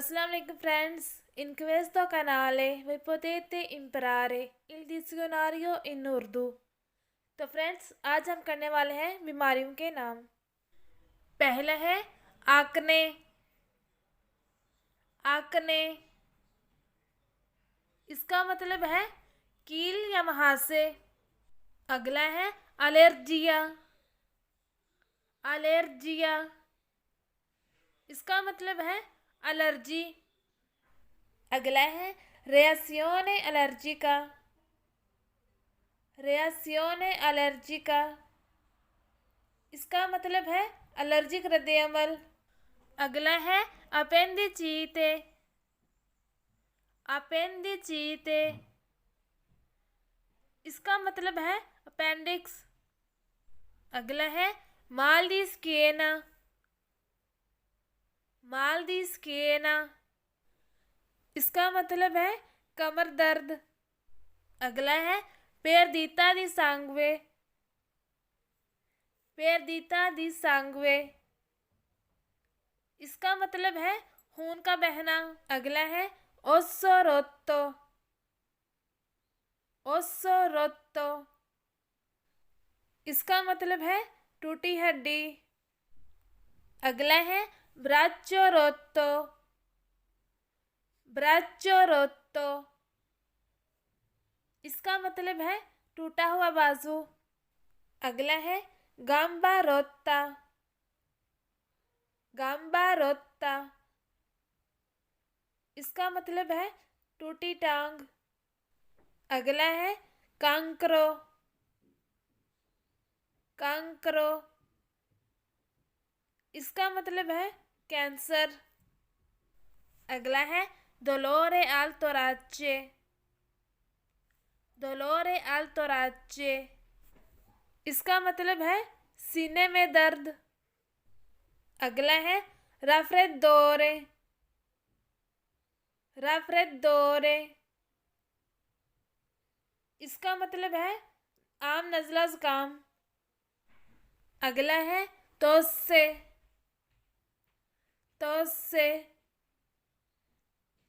Assalamu alaikum friends. In questo canale voi potete imparare il dizionario in Urdu. तो friends आज हम करने वाले हैं बीमारियों के नाम। पहला है आकने। आकने इसका मतलब है कील या मुहासे। अगला है एलर्जिया। एलर्जिया इसका मतलब है एलर्जी। अगला है रिएक्शियोने एलर्जिका। रिएक्शियोने एलर्जिका इसका मतलब है एलर्जिक रद्द अमल। अगला है अपेंडिसीटे। अपेंडिसीटे इसका मतलब है अपेंडिक्स। अगला है माल दी स्किena। माल दी स्किena इसका मतलब है कमर दर्द। अगला है पेरदीता दी सांगवे। पेरदीता दी सांगवे इसका मतलब है खून का बहना। अगला है ओsso rotto। ओsso rotto इसका मतलब है टूटी हड्डी। अगला है ब्राच्चो रोत्तो। ब्राच्चो रोत्तो इसका मतलब है टूटा हुआ बाजू। अगला है गाम्बा रोत्ता। गाम्बा रोत्ता इसका मतलब है टूटी टांग। अगला है कांक्रो। कांक्रो इसका मतलब है कैंसर। अगला है dolore al torace। dolore al torace इसका मतलब है सीने में दर्द। अगला है raffreddore। raffreddore इसका मतलब है आम नज़ला ज़ुकाम। अगला है tosse। tosse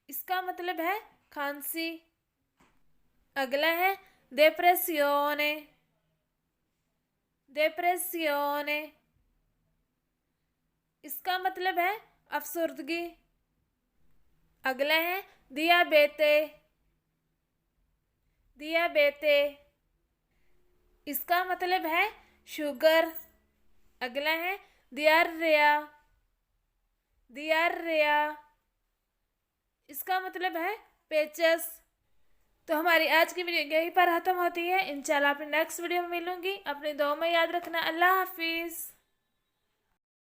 इसका मतलब है खांसी। अगला है depressione। depressione इसका मतलब है अफसुर्दगी। अगला है दियाबेते। दियाबेते इसका मतलब है शुगर। अगला है दियार्रिया। दियार्रिया इसका मतलब है पेचस। तो हमारी आज की वीडियो यहीं पर खत्म होती है। इंशाल्लाह अपने नेक्स्ट वीडियो में मिलूंगी। अपनी दुआ में याद रखना। अल्लाह हाफिज़।